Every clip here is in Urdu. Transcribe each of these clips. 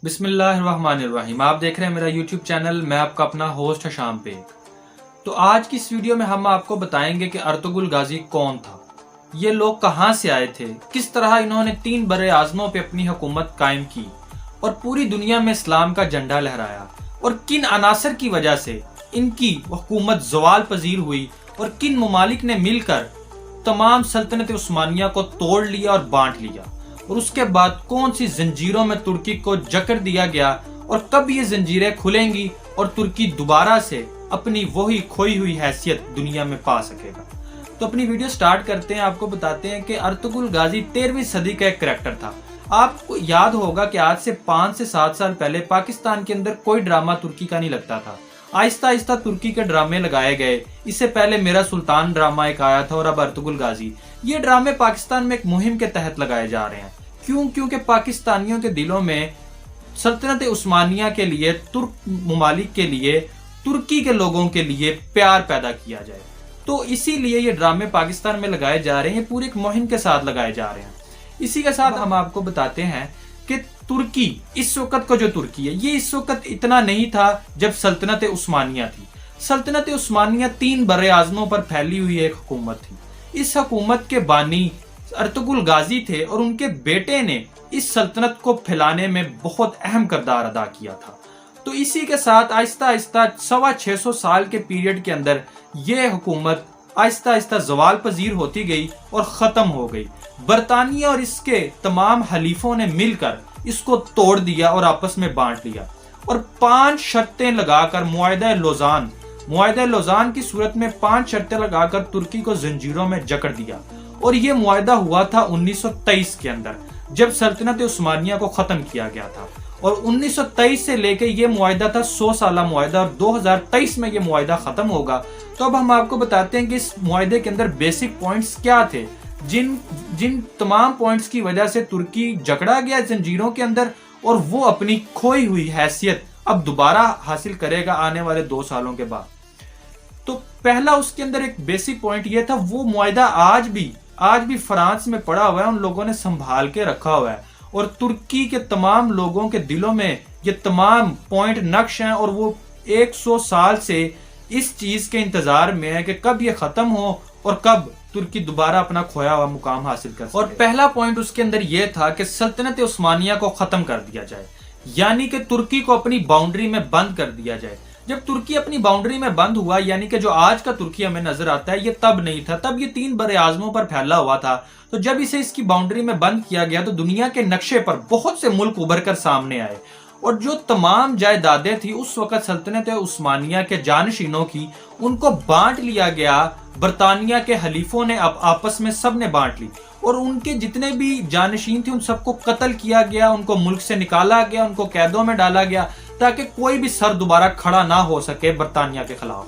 بسم اللہ الرحمن الرحیم۔ آپ دیکھ رہے ہیں میرا یوٹیوب چینل، میں آپ کا اپنا ہوسٹ شام پیک۔ تو آج کی اس ویڈیو میں ہم آپ کو بتائیں گے کہ ارطغرل غازی کون تھا، یہ لوگ کہاں سے آئے تھے، کس طرح انہوں نے 3 بر اعظموں پہ اپنی حکومت قائم کی اور پوری دنیا میں اسلام کا جھنڈا لہرایا، اور کن عناصر کی وجہ سے ان کی حکومت زوال پذیر ہوئی اور کن ممالک نے مل کر تمام سلطنت عثمانیہ کو توڑ لیا اور بانٹ لیا، اور اس کے بعد کون سی زنجیروں میں ترکی کو جکڑ دیا گیا اور کب یہ زنجیریں کھلیں گی اور ترکی دوبارہ سے اپنی وہی کھوئی ہوئی حیثیت دنیا میں پا سکے گا۔ تو اپنی ویڈیو سٹارٹ کرتے ہیں۔ آپ کو بتاتے ہیں کہ ارطغرل غازی 13ویں صدی کا ایک کریکٹر تھا۔ آپ کو یاد ہوگا کہ آج سے 5 سے 7 سال پہلے پاکستان کے اندر کوئی ڈرامہ ترکی کا نہیں لگتا تھا۔ آہستہ آہستہ ترکی کے ڈرامے لگائے گئے۔ اس سے پہلے میرا سلطان ڈرامہ ایک آیا تھا، اور اب ارطغرل غازی۔ یہ ڈرامے پاکستان میں ایک مہم کے تحت لگائے جا رہے ہیں۔ کیونکہ پاکستانیوں کے دلوں میں سلطنت عثمانیہ کے لیے، ترک ممالک کے لیے، ترکی کے لوگوں کے لیے پیار پیدا کیا جائے، تو اسی لیے یہ ڈرامے پاکستان میں لگائے جا رہے ہیں، پوری ایک مہم کے ساتھ لگائے جا رہے ہیں۔ اسی کے ساتھ ہم آپ کو بتاتے ہیں کہ ترکی اس وقت کو جو ترکی ہے، یہ اس وقت اتنا نہیں تھا جب سلطنت عثمانیہ تھی۔ سلطنت عثمانیہ 3 بر اعظموں پر پھیلی ہوئی ایک حکومت تھی۔ اس حکومت کے بانی ارطغرل غازی تھے، اور ان کے بیٹے نے اس سلطنت کو پھیلانے میں بہت اہم کردار ادا کیا تھا۔ تو اسی کے ساتھ آہستہ آہستہ 650 سال کے پیریڈ کے اندر یہ حکومت آہستہ آہستہ زوال پذیر ہوتی گئی اور ختم ہو گئی۔ برطانیہ اور اس کے تمام حلیفوں نے مل کر اس کو توڑ دیا اور آپس میں بانٹ لیا، اور 5 شرطیں لگا کر معاہدہ لوزان کی صورت میں 5 شرطیں لگا کر ترکی کو زنجیروں میں جکڑ دیا، اور یہ معاہدہ ہوا تھا 1923 کے اندر، جب سلطنت عثمانیہ کو ختم کیا گیا تھا۔ اور 1923 سے لے کے یہ معاہدہ تھا 100 سالہ معاہدہ، اور 2023 میں یہ معاہدہ ختم ہوگا۔ تو اب ہم آپ کو بتاتے ہیں کہ اس معاہدے کے اندر بیسک پوائنٹس کیا تھے، جن تمام پوائنٹس کی وجہ سے ترکی جکڑا گیا زنجیروں کے اندر، اور وہ اپنی کھوئی ہوئی حیثیت اب دوبارہ حاصل کرے گا آنے والے 2 سالوں کے بعد۔ تو پہلا اس کے اندر ایک بیسک پوائنٹ یہ تھا، وہ معاہدہ آج بھی فرانس میں پڑا ہوا ہے، ان لوگوں نے سنبھال کے رکھا ہوا ہے، اور ترکی کے تمام لوگوں کے دلوں میں یہ تمام پوائنٹ نقش ہیں، اور وہ 100 سال سے اس چیز کے انتظار میں ہے کہ کب یہ ختم ہو اور کب ترکی دوبارہ اپنا کھویا ہوا مقام حاصل کر سکے۔ اور پہلا پوائنٹ اس کے اندر یہ تھا کہ سلطنت عثمانیہ کو ختم کر دیا جائے، یعنی کہ ترکی کو اپنی باؤنڈری میں بند کر دیا جائے۔ جب ترکی اپنی باؤنڈری میں بند ہوا، یعنی کہ جو آج کا ترکی ہمیں نظر آتا ہے، یہ تب نہیں تھا، تب یہ 3 بر اعظموں پر پھیلا ہوا تھا۔ تو جب اسے اس کی باؤنڈری میں بند کیا گیا تو دنیا کے نقشے پر بہت سے ملک ابھر کر سامنے آئے، اور جو تمام جائیدادیں تھیں اس وقت سلطنت عثمانیہ کے جانشینوں کی، ان کو بانٹ لیا گیا۔ برطانیہ کے حلیفوں نے اب آپس میں سب نے بانٹ لی، اور ان کے جتنے بھی جانشین تھے ان سب کو قتل کیا گیا، ان کو ملک سے نکالا گیا، ان کو قیدوں میں ڈالا گیا، تاکہ کوئی بھی سر دوبارہ کھڑا نہ ہو سکے برطانیہ کے خلاف۔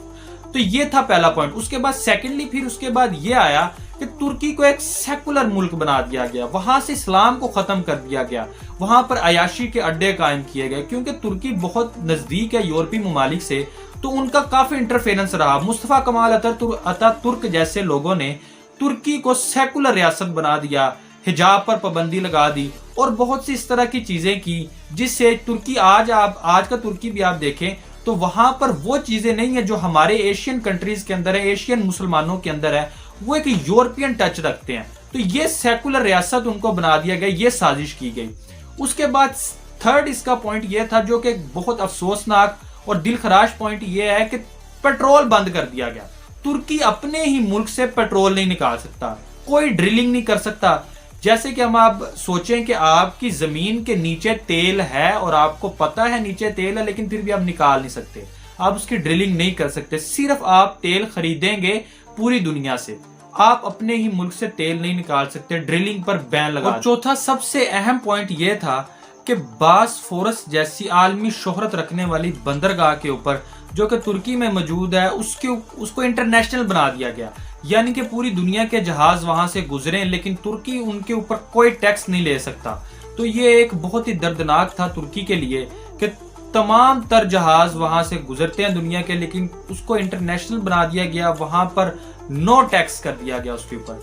تو یہ تھا پہلا پوائنٹ۔ اس کے بعد سیکنڈلی پھر اس کے بعد یہ آیا کہ ترکی کو ایک سیکولر ملک بنا دیا گیا، وہاں سے اسلام کو ختم کر دیا گیا، وہاں پر عیاشی کے اڈے قائم کیے گئے، کیونکہ ترکی بہت نزدیک ہے یورپی ممالک سے، تو ان کا کافی انٹرفیرنس رہا۔ مصطفیٰ کمال اتاترک جیسے لوگوں نے ترکی کو سیکولر ریاست بنا دیا، حجاب پر پابندی لگا دی، اور بہت سی اس طرح کی چیزیں کی، جس سے ترکی آج کا ترکی بھی آپ دیکھیں تو وہاں پر وہ چیزیں نہیں ہیں جو ہمارے ایشین کنٹریز کے اندر ہے، ایشین مسلمانوں کے اندر ہے، وہ ایک یورپین ٹچ رکھتے ہیں۔ تو یہ سیکولر ریاست ان کو بنا دیا گیا، یہ سازش کی گئی۔ اس کے بعد تھرڈ اس کا پوائنٹ یہ تھا، جو کہ بہت افسوسناک اور دل خراش پوائنٹ یہ ہے کہ پیٹرول بند کر دیا گیا۔ ترکی اپنے ہی ملک سے پیٹرول نہیں نکال سکتا، کوئی ڈرلنگ نہیں کر سکتا۔ جیسے کہ ہم آپ سوچیں کہ آپ کی زمین کے نیچے تیل ہے، اور آپ کو پتا ہے نیچے تیل ہے، لیکن پھر بھی آپ نکال نہیں سکتے، آپ اس کی ڈرلنگ نہیں کر سکتے۔ صرف آپ تیل خریدیں گے پوری دنیا سے، آپ اپنے ہی ملک سے تیل نہیں نکال سکتے، ڈرلنگ پر بین لگا۔ اور چوتھا سب سے اہم پوائنٹ یہ تھا کہ باسفورس جیسی عالمی شہرت رکھنے والی بندرگاہ کے اوپر، جو کہ ترکی میں موجود ہے، اس کو انٹرنیشنل بنا دیا گیا، یعنی کہ پوری دنیا کے جہاز وہاں سے گزریں، لیکن ترکی ان کے اوپر کوئی ٹیکس نہیں لے سکتا۔ تو یہ ایک بہت ہی دردناک تھا ترکی کے لیے کہ تمام تر جہاز وہاں سے گزرتے ہیں دنیا کے، لیکن اس کو انٹرنیشنل بنا دیا گیا، وہاں پر نو ٹیکس کر دیا گیا اس کے اوپر۔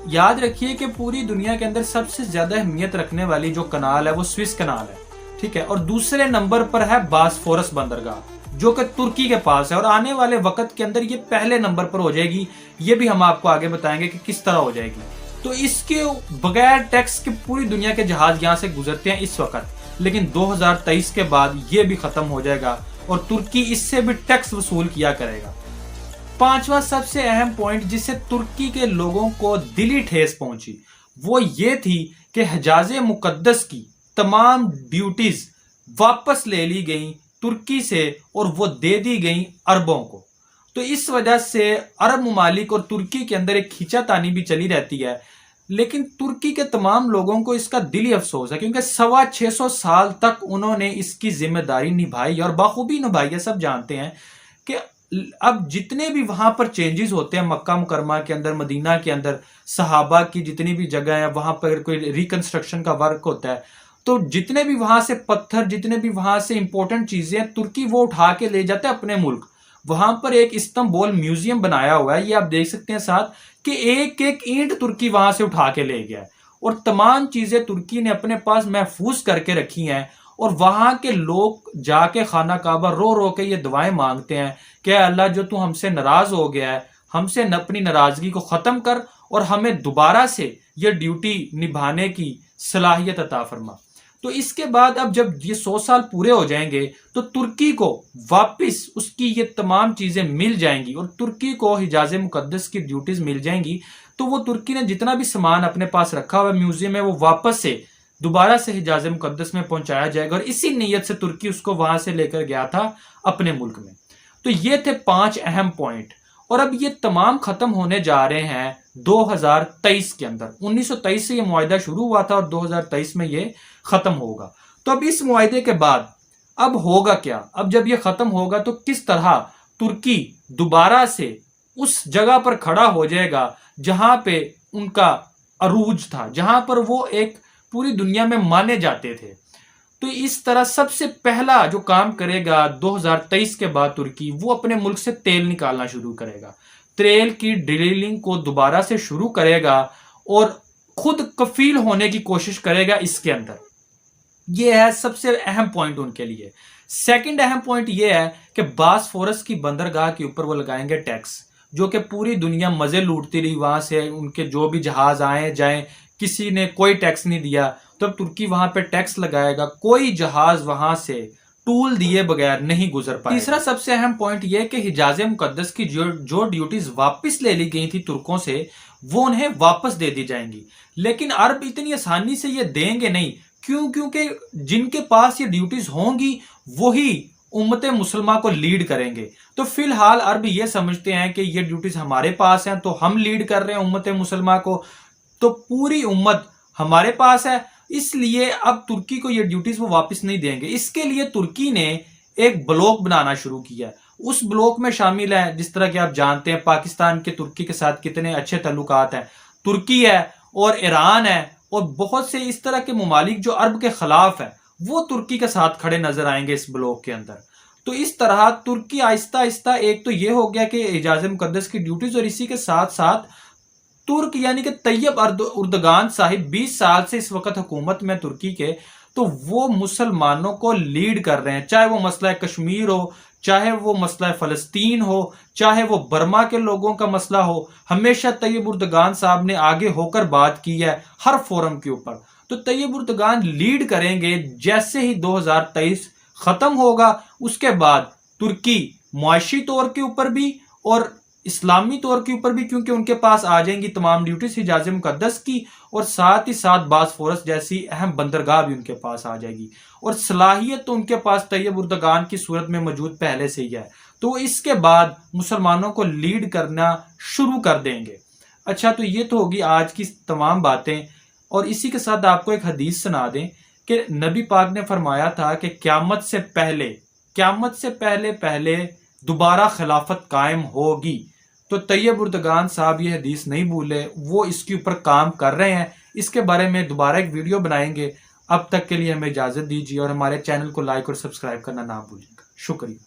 یاد رکھیے کہ پوری دنیا کے اندر سب سے زیادہ اہمیت رکھنے والی جو کنال ہے وہ سوئس کنال ہے۔ ٹھیک ہے، اور دوسرے نمبر پر ہے باسفورس بندرگاہ جو کہ ترکی کے پاس ہے، اور آنے والے وقت کے اندر یہ پہلے نمبر پر ہو جائے گی. یہ بھی ہم آپ کو آگے بتائیں گے کہ کس طرح ہو جائے گی. تو اس کے بغیر ٹیکس کے پوری دنیا کے جہاز یہاں سے گزرتے ہیں اس وقت، لیکن 2023 کے بعد یہ بھی ختم ہو جائے گا اور ترکی اس سے بھی ٹیکس وصول کیا کرے گا. پانچواں سب سے اہم پوائنٹ جس سے ترکی کے لوگوں کو دلی ٹھیس پہنچی وہ یہ تھی کہ حجاز مقدس کی تمام ڈیوٹیز واپس لے لی گئیں ترکی سے اور وہ دے دی گئیں عربوں کو. تو اس وجہ سے عرب ممالک اور ترکی کے اندر ایک کھینچا تانی بھی چلی رہتی ہے، لیکن ترکی کے تمام لوگوں کو اس کا دلی افسوس ہے کیونکہ 650 سال تک انہوں نے اس کی ذمہ داری نبھائی اور بخوبی نبھائی ہے. سب جانتے ہیں کہ اب جتنے بھی وہاں پر چینجز ہوتے ہیں مکہ مکرمہ کے اندر، مدینہ کے اندر، صحابہ کی جتنی بھی جگہ ہیں وہاں پر کوئی ریکنسٹرکشن کا ورک ہوتا ہے، تو جتنے بھی وہاں سے پتھر، جتنے بھی وہاں سے امپورٹنٹ چیزیں ہیں ترکی وہ اٹھا کے لے جاتا ہے اپنے ملک. وہاں پر ایک استنبول میوزیم بنایا ہوا ہے، یہ آپ دیکھ سکتے ہیں ساتھ، کہ ایک ایک اینٹ ترکی وہاں سے اٹھا کے لے گیا ہے اور تمام چیزیں ترکی نے اپنے پاس محفوظ کر کے رکھی ہیں. اور وہاں کے لوگ جا کے خانہ کعبہ رو رو کے یہ دعائیں مانگتے ہیں کہ اے اللہ جو تو ہم سے ناراض ہو گیا ہے، ہم سے اپنی ناراضگی کو ختم کر اور ہمیں دوبارہ سے یہ ڈیوٹی نبھانے کی صلاحیت عطا فرما. تو اس کے بعد اب جب یہ 100 سال پورے ہو جائیں گے تو ترکی کو واپس اس کی یہ تمام چیزیں مل جائیں گی اور ترکی کو حجاز مقدس کی ڈیوٹیز مل جائیں گی. تو وہ ترکی نے جتنا بھی سامان اپنے پاس رکھا ہوا میوزیم میں وہ واپس سے دوبارہ سے حجاز مقدس میں پہنچایا جائے گا، اور اسی نیت سے ترکی اس کو وہاں سے لے کر گیا تھا اپنے ملک میں. تو یہ تھے 5 اہم پوائنٹ، اور اب یہ تمام ختم ہونے جا رہے ہیں 2023 کے اندر. 1923 سے یہ معاہدہ شروع ہوا تھا اور 2023 میں یہ ختم ہوگا. تو اب اس معاہدے کے بعد اب ہوگا کیا؟ اب جب یہ ختم ہوگا تو کس طرح ترکی دوبارہ سے اس جگہ پر کھڑا ہو جائے گا جہاں پہ ان کا عروج تھا، جہاں پر وہ ایک پوری دنیا میں مانے جاتے تھے. تو اس طرح سب سے پہلا جو کام کرے گا 2023 کے بعد ترکی، وہ اپنے ملک سے تیل نکالنا شروع کرے گا، تیل کی ڈرلنگ کو دوبارہ سے شروع کرے گا اور خود کفیل ہونے کی کوشش کرے گا اس کے اندر. یہ ہے سب سے اہم پوائنٹ ان کے لیے. سیکنڈ اہم پوائنٹ یہ ہے کہ باسفورس کی بندرگاہ کے اوپر وہ لگائیں گے ٹیکس، جو کہ پوری دنیا مزے لوٹتی رہی وہاں سے، ان کے جو بھی جہاز آئیں جائیں کسی نے کوئی ٹیکس نہیں دیا. تو اب ترکی وہاں پہ ٹیکس لگائے گا، کوئی جہاز وہاں سے ٹول دیے بغیر نہیں گزر پائے. تیسرا سب سے اہم پوائنٹ یہ کہ حجاز مقدس کی جو ڈیوٹیز واپس لے لی گئی تھی ترکوں سے وہ انہیں واپس دے دی جائیں گی. لیکن عرب اتنی آسانی سے یہ دیں گے نہیں. کیونکہ جن کے پاس یہ ڈیوٹیز ہوں گی وہی امت مسلمہ کو لیڈ کریں گے. تو فی الحال عرب یہ سمجھتے ہیں کہ یہ ڈیوٹیز ہمارے پاس ہیں تو ہم لیڈ کر رہے ہیں امت مسلمہ کو، تو پوری امت ہمارے پاس ہے، اس لیے اب ترکی کو یہ ڈیوٹیز وہ واپس نہیں دیں گے. اس کے لیے ترکی نے ایک بلاک بنانا شروع کیا. اس بلاک میں شامل ہیں، جس طرح کہ آپ جانتے ہیں پاکستان کے ترکی کے ساتھ کتنے اچھے تعلقات ہیں، ترکی ہے اور ایران ہے اور بہت سے اس طرح کے ممالک جو عرب کے خلاف ہیں وہ ترکی کے ساتھ کھڑے نظر آئیں گے اس بلاک کے اندر. تو اس طرح ترکی آہستہ آہستہ ایک تو یہ ہو گیا کہ حجاز مقدس کی ڈیوٹیز، اور اسی کے ساتھ ساتھ ترک یعنی کہ طیب اردگان صاحب 20 سال سے اس وقت حکومت میں ترکی کے، تو وہ مسلمانوں کو لیڈ کر رہے ہیں، چاہے وہ مسئلہ کشمیر ہو، چاہے وہ مسئلہ فلسطین ہو، چاہے وہ برما کے لوگوں کا مسئلہ ہو. ہمیشہ طیب اردگان صاحب نے آگے ہو کر بات کی ہے ہر فورم کے اوپر. تو طیب اردگان لیڈ کریں گے. جیسے ہی 2023 ختم ہوگا اس کے بعد ترکی معاشی طور کے اوپر بھی اور اسلامی طور کے اوپر بھی، کیونکہ ان کے پاس آ جائیں گی تمام ڈیوٹیز حجاز مقدس کی، اور ساتھ ہی ساتھ باسفورس جیسی اہم بندرگاہ بھی ان کے پاس آ جائے گی، اور صلاحیت تو ان کے پاس طیب اردگان کی صورت میں موجود پہلے سے ہی ہے. تو اس کے بعد مسلمانوں کو لیڈ کرنا شروع کر دیں گے. اچھا، تو یہ تو ہوگی آج کی تمام باتیں، اور اسی کے ساتھ آپ کو ایک حدیث سنا دیں کہ نبی پاک نے فرمایا تھا کہ قیامت سے پہلے دوبارہ خلافت قائم ہوگی. تو طیب اردگان صاحب یہ حدیث نہیں بھولے، وہ اس کے اوپر کام کر رہے ہیں. اس کے بارے میں دوبارہ ایک ویڈیو بنائیں گے. اب تک کے لیے ہمیں اجازت دیجیے اور ہمارے چینل کو لائک اور سبسکرائب کرنا نہ بھولیے گا. شکریہ.